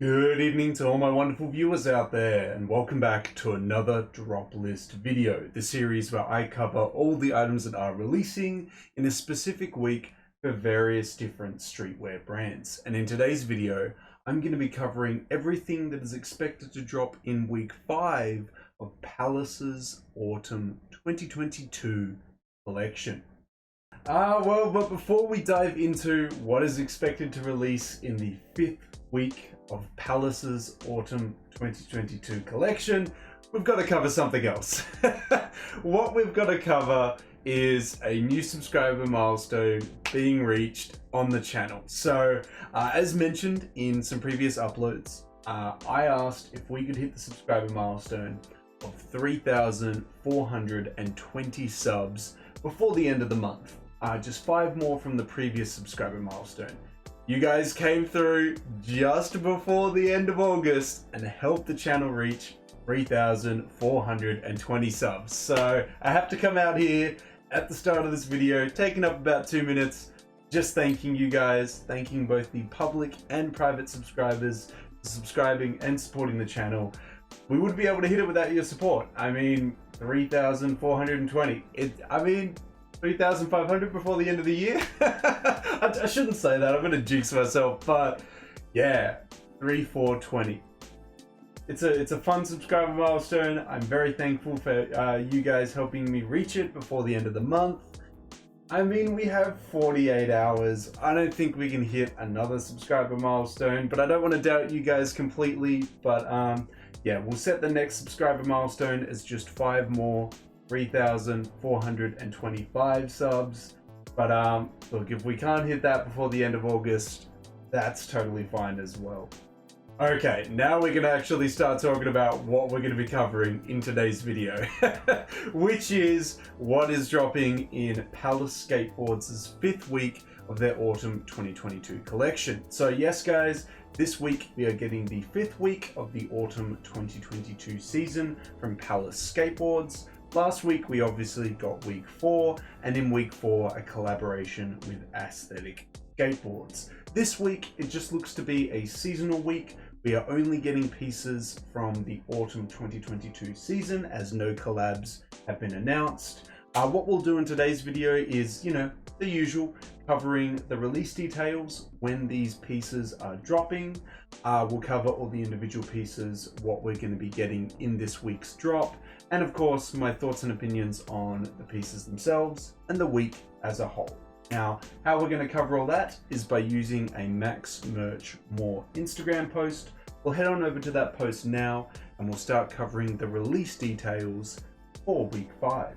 Good evening to all my wonderful viewers out there, and welcome back to another drop list video, the series where I cover all the items that are releasing in a specific week for various different streetwear brands. And in today's video, I'm going to be covering everything that is expected to drop in week 5 of Palace's Autumn 2022 collection. But before we dive into what is expected to release in the 5th week of Palace's Autumn 2022 collection, we've got to cover something else. What we've got to cover is a new subscriber milestone being reached on the channel. So, as mentioned in some previous uploads, I asked if we could hit the subscriber milestone of 3,420 subs before the end of the month. Just 5 more from the previous subscriber milestone. You guys came through just before the end of August and helped the channel reach 3,420 subs. So I have to come out here at the start of this video, taking up about 2 minutes, just thanking you guys, thanking both the public and private subscribers for subscribing and supporting the channel. We wouldn't be able to hit it without your support. I mean, 3,420. 3,500 before the end of the year. I shouldn't say that, I'm gonna jinx myself, but yeah, 3,420. It's a fun subscriber milestone. I'm very thankful for you guys helping me reach it before the end of the month. I mean, we have 48 hours. I don't think we can hit another subscriber milestone, but I don't want to doubt you guys completely. But yeah, we'll set the next subscriber milestone as just 5 more. 3,425 subs, but look, if we can't hit that before the end of August, that's totally fine as well. Okay, now we're going to actually start talking about what we're going to be covering in today's video, which is what is dropping in Palace Skateboards' 5th week of their Autumn 2022 collection. So yes guys, this week we are getting the 5th week of the Autumn 2022 season from Palace Skateboards. Last week we obviously got week 4, and in week 4 a collaboration with Aesthetic Skateboards. This week it just looks to be a seasonal week. We are only getting pieces from the Autumn 2022 season, as no collabs have been announced. What we'll do in today's video is, the usual, covering the release details, when these pieces are dropping. We'll cover all the individual pieces, what we're going to be getting in this week's drop, and of course my thoughts and opinions on the pieces themselves and the week as a whole. Now, how we're going to cover all that is by using a Max Merch More Instagram post. We'll head on over to that post now and we'll start covering the release details for week 5.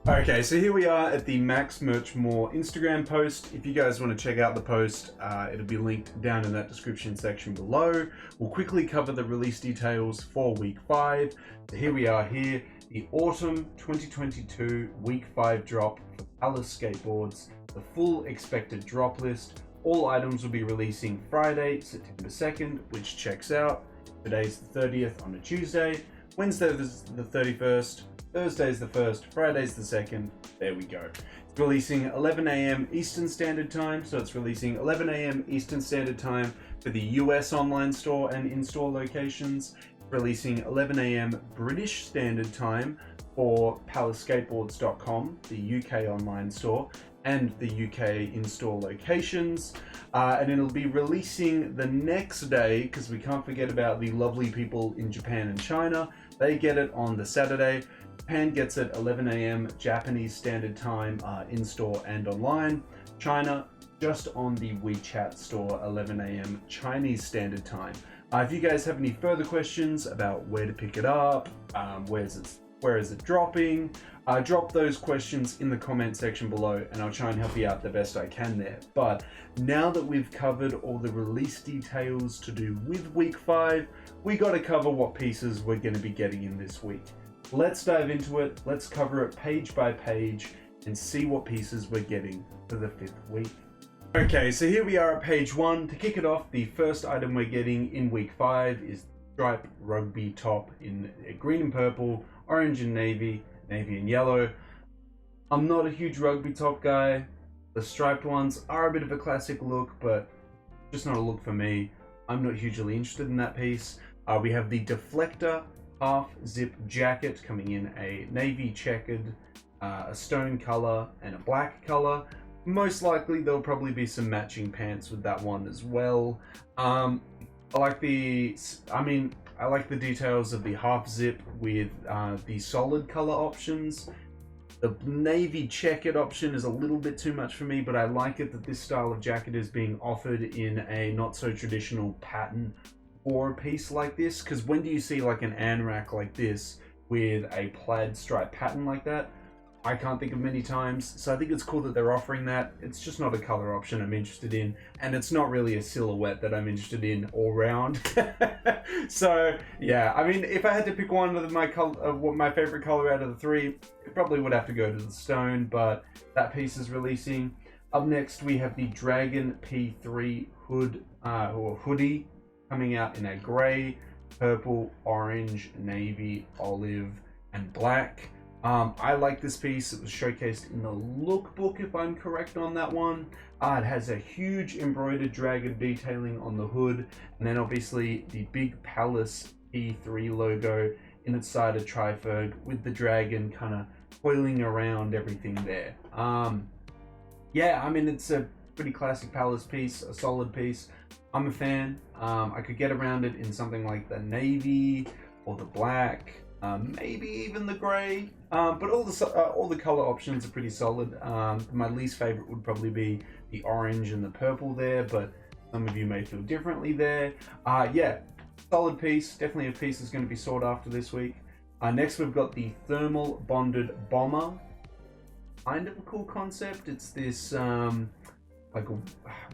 Okay, so here we are at the Max Merch More Instagram post. If you guys want to check out the post, it'll be linked down in that description section below. We'll quickly cover the release details for week 5. So here we are here, the Autumn 2022 week 5 drop for Palace Skateboards, the full expected drop list. All items will be releasing Friday, September 2nd, which checks out. Today's the 30th on a Tuesday, Wednesday is the 31st, Thursday's the 1st, Friday's the 2nd, there we go. It's releasing 11 AM Eastern Standard Time, so it's releasing 11 AM Eastern Standard Time for the US online store and in-store locations. It's releasing 11 AM British Standard Time for PalaceSkateboards.com, the UK online store, and the UK in-store locations. And it'll be releasing the next day, because we can't forget about the lovely people in Japan and China. They get it on the Saturday. Japan gets it 11 AM Japanese Standard Time in-store and online. China just on the WeChat store 11 AM Chinese Standard Time. If you guys have any further questions about where to pick it up, where is it dropping, drop those questions in the comment section below and I'll try and help you out the best I can there. But now that we've covered all the release details to do with week 5, we got to cover what pieces we're going to be getting in this week. Let's dive into it. Let's cover it page by page and see what pieces we're getting for the 5th week. Okay, so here we are at page 1. To kick it off, the first item we're getting in week 5 is the stripe rugby top in green and purple, orange and navy and yellow. I'm not a huge rugby top guy. The striped ones are a bit of a classic look, but just not a look for me. I'm not hugely interested in that piece. We have the Deflector half zip jacket coming in a navy checkered, a stone color, and a black color. Most likely there'll probably be some matching pants with that one as well. I like the details of the half zip with the solid color options. The navy checkered option is a little bit too much for me, but I like it that this style of jacket is being offered in a not so traditional pattern for a piece like this. Because when do you see like an anorak like this with a plaid stripe pattern like that? I can't think of many times. So I think it's cool that they're offering that. It's just not a color option I'm interested in, and it's not really a silhouette that I'm interested in all round. So yeah, I mean, if I had to pick one of my favorite color out of the three, it probably would have to go to the stone, but that piece is releasing. Up next, we have the Dragon P3 hood or hoodie coming out in a gray, purple, orange, navy, olive, and black. I like this piece. It was showcased in the lookbook, if I'm correct on that one. It has a huge embroidered dragon detailing on the hood, and then obviously the big Palace P3 logo in its side of Triferg with the dragon kind of coiling around everything there. Yeah, I mean, it's a pretty classic Palace piece, a solid piece. I'm a fan. I could get around it in something like the navy or the black. Maybe even the grey, but all the color options are pretty solid. My least favorite would probably be the orange and the purple there, but some of you may feel differently there. Yeah, solid piece. Definitely a piece that's going to be sought after this week. Next, we've got the thermal bonded bomber. Kind of a cool concept. It's this like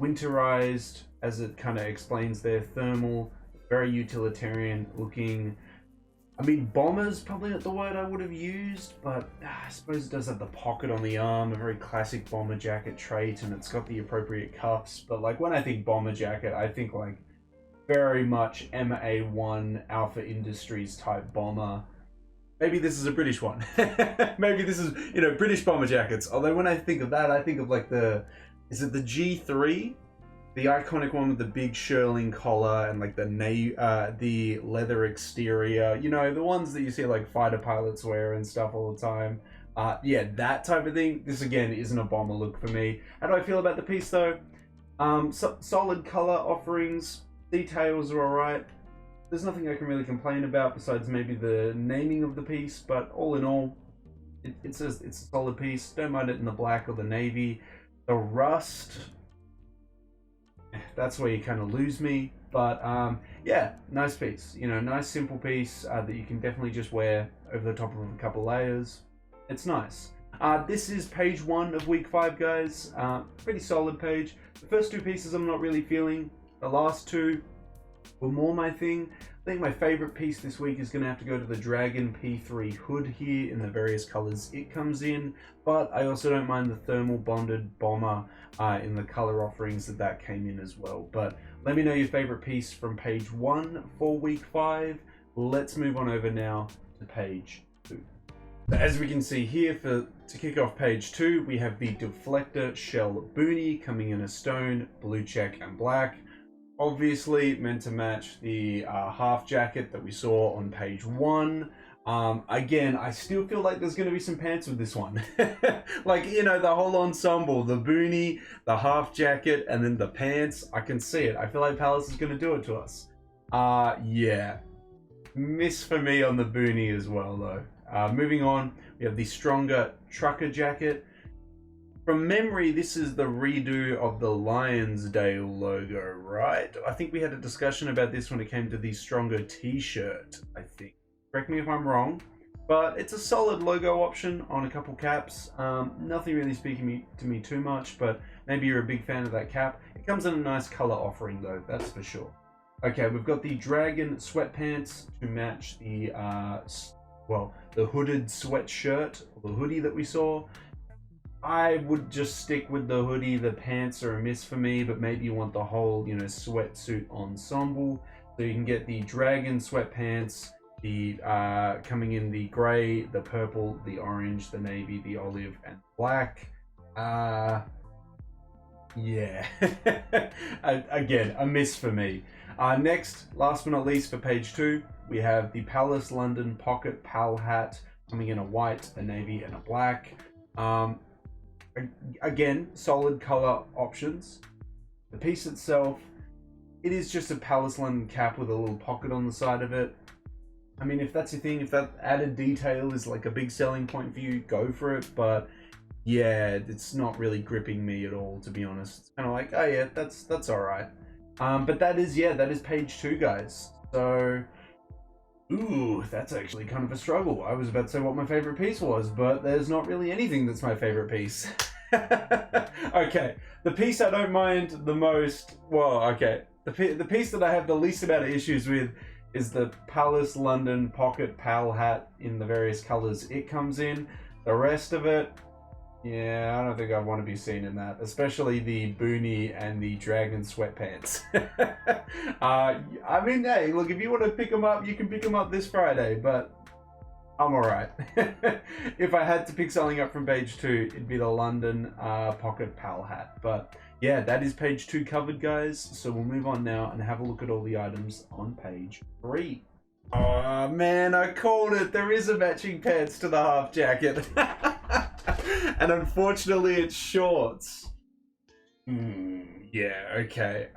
winterized, as it kind of explains there, thermal, very utilitarian looking. I mean, bomber's probably not the word I would have used, but I suppose it does have the pocket on the arm, a very classic bomber jacket trait, and it's got the appropriate cuffs. But like when I think bomber jacket, I think like very much MA1 Alpha Industries type bomber. Maybe this is a British one. Maybe this is, British bomber jackets. Although when I think of that, I think of like is it the G3? The iconic one with the big shearling collar and like the leather exterior, the ones that you see like fighter pilots wear and stuff all the time. Yeah, that type of thing. This again isn't a bomber look for me. How do I feel about the piece though? Solid color offerings, details are alright. There's nothing I can really complain about besides maybe the naming of the piece, but all in all, it's a solid piece. Don't mind it in the black or the navy. The rust, that's where you kind of lose me, but yeah, nice piece, nice simple piece that you can definitely just wear over the top of a couple layers. It's nice. This is page 1 of week 5, guys. Pretty solid page. The first 2 pieces I'm not really feeling. The last 2 were more my thing. I think my favorite piece this week is going to have to go to the Dragon P3 hood here in the various colors it comes in, but I also don't mind the thermal bonded bomber in the color offerings that came in as well. But let me know your favorite piece from page 1 for week 5. Let's move on over now to page 2. As we can see here, to kick off page 2, we have the Deflector Shell Boonie coming in a stone, blue check and black. Obviously meant to match the half jacket that we saw on page 1. Again, I still feel like there's going to be some pants with this one. Like, the whole ensemble, the boonie, the half jacket, and then the pants. I can see it. I feel like Palace is going to do it to us. Yeah. Miss for me on the boonie as well, though. Moving on, we have the stronger trucker jacket. From memory, this is the redo of the Lionsdale logo, right? I think we had a discussion about this when it came to the stronger t-shirt, I think. Correct me if I'm wrong, but it's a solid logo option on a couple caps. Nothing really speaking to me too much, but maybe you're a big fan of that cap. It comes in a nice color offering though, that's for sure. Okay, we've got the dragon sweatpants to match the hooded sweatshirt, or the hoodie that we saw. I would just stick with the hoodie. The pants are a miss for me, but maybe you want the whole, sweatsuit ensemble. So you can get the dragon sweatpants, the coming in the gray, the purple, the orange, the navy, the olive, and black. Yeah. Again, a miss for me. Next, last but not least, for page 2, we have the Palace London Pocket Pal hat coming in a white, a navy, and a black. Again, solid color options. The piece itself, it is just a Palace London cap with a little pocket on the side of it. I mean, if that's your thing, if that added detail is like a big selling point for you, go for it. But yeah, it's not really gripping me at all, to be honest. It's kind of like, oh yeah, that's all right. But that is page 2, guys. So, ooh, that's actually kind of a struggle. I was about to say what my favorite piece was, but there's not really anything that's my favorite piece. Okay, the piece I don't mind the most, well, okay, the piece that I have the least amount of issues with is the Palace London Pocket Pal hat in the various colors it comes in. The rest of it, yeah, I don't think I want to be seen in that, especially the boonie and the dragon sweatpants. I mean, hey, look, if you want to pick them up, you can pick them up this Friday, but I'm alright. If I had to pick something up from page 2, it'd be the London Pocket Pal hat. But yeah, that is page 2 covered, guys. So we'll move on now and have a look at all the items on page 3. Oh man, I called it. There is a matching pants to the half jacket. And unfortunately it's shorts. Yeah, okay.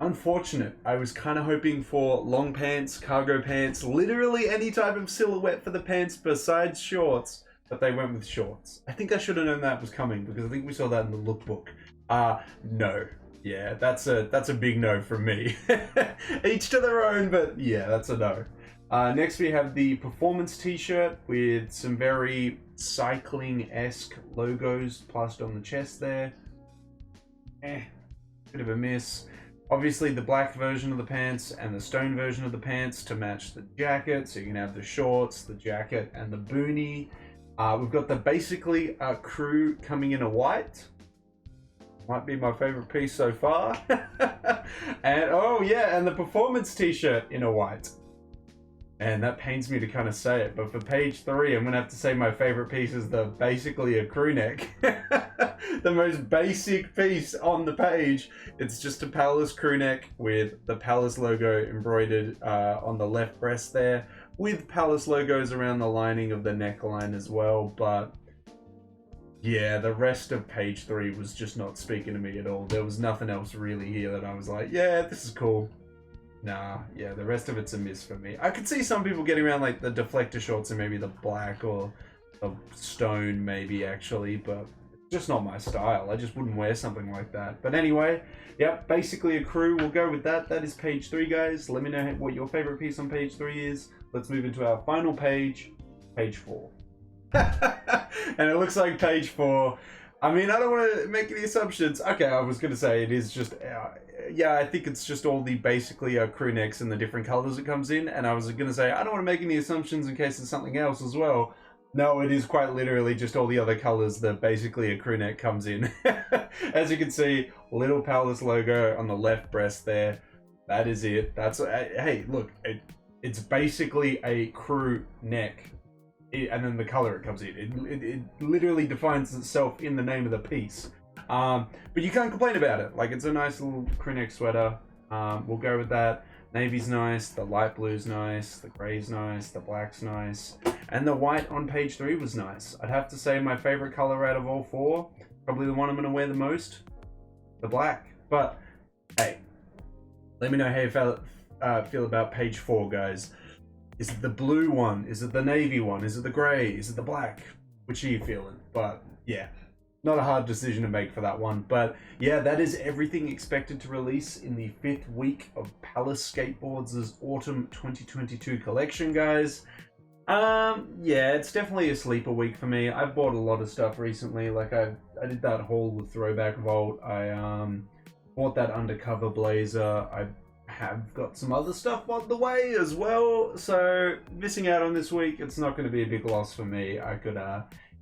Unfortunate. I was kind of hoping for long pants, cargo pants, literally any type of silhouette for the pants besides shorts, but they went with shorts. I think I should have known that was coming because I think we saw that in the lookbook. No. Yeah, that's a big no from me. Each to their own, but yeah, that's a no. Next we have the performance t-shirt with some very cycling-esque logos plastered on the chest there. Bit of a miss. Obviously the black version of the pants and the stone version of the pants to match the jacket. So you can have the shorts, the jacket, and the boonie. We've got the basically crew coming in a white. Might be my favorite piece so far. And oh yeah, and the performance t-shirt in a white. And that pains me to kind of say it, but for page 3, I'm gonna have to say my favorite piece is the basically a crew neck. The most basic piece on the page. It's just a Palace crew neck with the Palace logo embroidered on the left breast there, with Palace logos around the lining of the neckline as well. But yeah, the rest of page 3 was just not speaking to me at all. There was nothing else really here that I was like, yeah, this is cool. Nah, yeah, the rest of it's a miss for me. I could see some people getting around like the deflector shorts and maybe the black or the stone maybe actually, but just not my style. I just wouldn't wear something like that. But anyway, yep, basically a crew. We'll go with that. That is page 3, guys. Let me know what your favorite piece on page 3 is. Let's move into our final page, page 4. And it looks like page 4. I mean, I don't want to make any assumptions. Okay, I was going to say it is just, yeah, I think it's just all the basically crew necks and the different colors it comes in. And I was going to say, I don't want to make any assumptions in case it's something else as well. No, it is quite literally just all the other colors that basically a crew neck comes in. As you can see, little Palace logo on the left breast there. That is it. That's, hey, look, it's basically a crew neck. And then the color it comes in. It literally defines itself in the name of the piece. But you can't complain about it. Like, it's a nice little crew neck sweater. We'll go with that. Navy's nice, the light blue's nice, the gray's nice, the black's nice, and the white on page 3 was nice. I'd have to say my favorite color out of all 4, probably the one I'm going to wear the most, the black. But, hey, let me know how you feel about page 4, guys. Is it the blue one? Is it the navy one? Is it the gray? Is it the black? Which are you feeling? But, yeah. Not a hard decision to make for that one. But yeah, that is everything expected to release in the 5th week of Palace Skateboards' Autumn 2022 collection, guys. Yeah, it's definitely a sleeper week for me. I've bought a lot of stuff recently. Like I did that haul with Throwback Vault. I bought that undercover blazer. I have got some other stuff on the way as well. So missing out on this week, it's not going to be a big loss for me. I could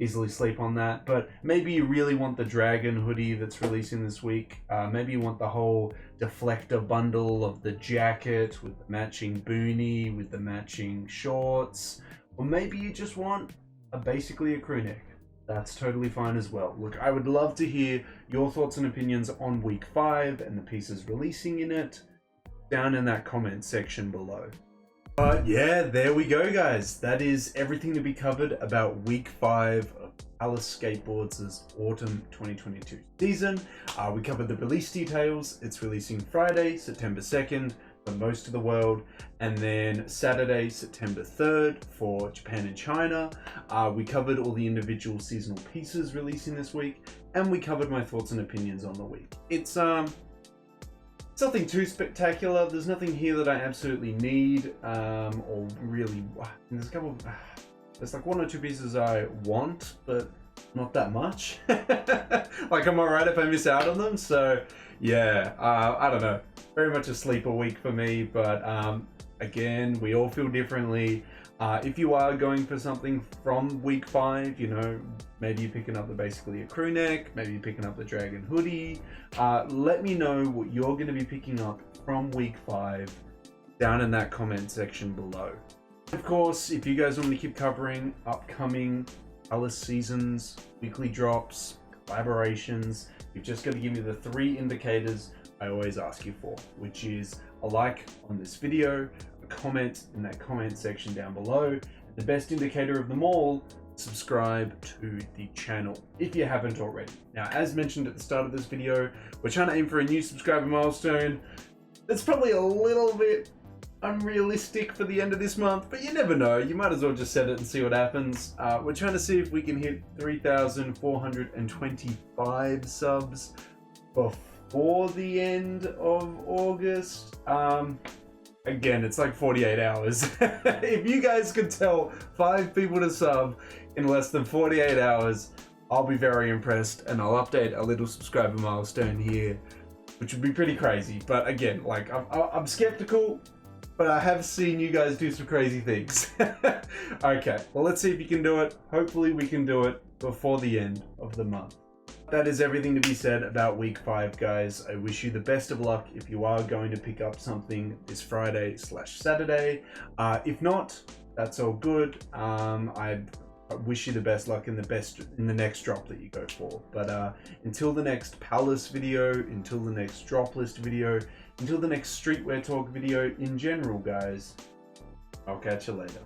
easily sleep on that. But maybe you really want the dragon hoodie that's releasing this week. Maybe you want the whole deflector bundle of the jacket with the matching boonie, with the matching shorts. Or maybe you just want basically a crew neck. That's totally fine as well. Look, I would love to hear your thoughts and opinions on week 5 and the pieces releasing in it. down in that comment section below. But yeah, there we go, guys. That is everything to be covered about week 5 of Palace Skateboards' Autumn 2022 season. We covered the release details. It's releasing Friday, September 2nd for most of the world, and then Saturday, September 3rd for Japan and China. We covered all the individual seasonal pieces releasing this week, and we covered my thoughts and opinions on the week. It's nothing too spectacular. There's nothing here that I absolutely need, or really. There's a couple of, there's like 1 or 2 pieces I want, but not that much. Like, I'm alright if I miss out on them. So yeah, I don't know. Very much a sleeper week for me, but again, we all feel differently. If you are going for something from week 5, you know, maybe you're picking up basically a crew neck, maybe you're picking up the dragon hoodie, let me know what you're going to be picking up from week 5 down in that comment section below. Of course, if you guys want me to keep covering upcoming Palace seasons, weekly drops, collaborations, you've just got to give me the 3 indicators I always ask you for, which is a like on this video, a comment in that comment section down below, and the best indicator of them all, subscribe to the channel if you haven't already. Now, as mentioned at the start of this video, we're trying to aim for a new subscriber milestone. It's probably a little bit unrealistic for the end of this month, but you never know. You might as well just set it and see what happens. We're trying to see if we can hit 3,425 subs before the end of August. Again, it's like 48 hours. If you guys could tell 5 people to sub in less than 48 hours, I'll be very impressed, and I'll update a little subscriber milestone here, which would be pretty crazy. But again, like, I'm skeptical, but I have seen you guys do some crazy things. Okay, well, let's see if you can do it. Hopefully we can do it before the end of the month. That is everything to be said about week 5, guys. I wish you the best of luck if you are going to pick up something this Friday/Saturday. If not, that's all good. I wish you the best luck in the next drop that you go for. But until the next Palace video, until the next drop list video, until the next streetwear talk video in general, guys, I'll catch you later.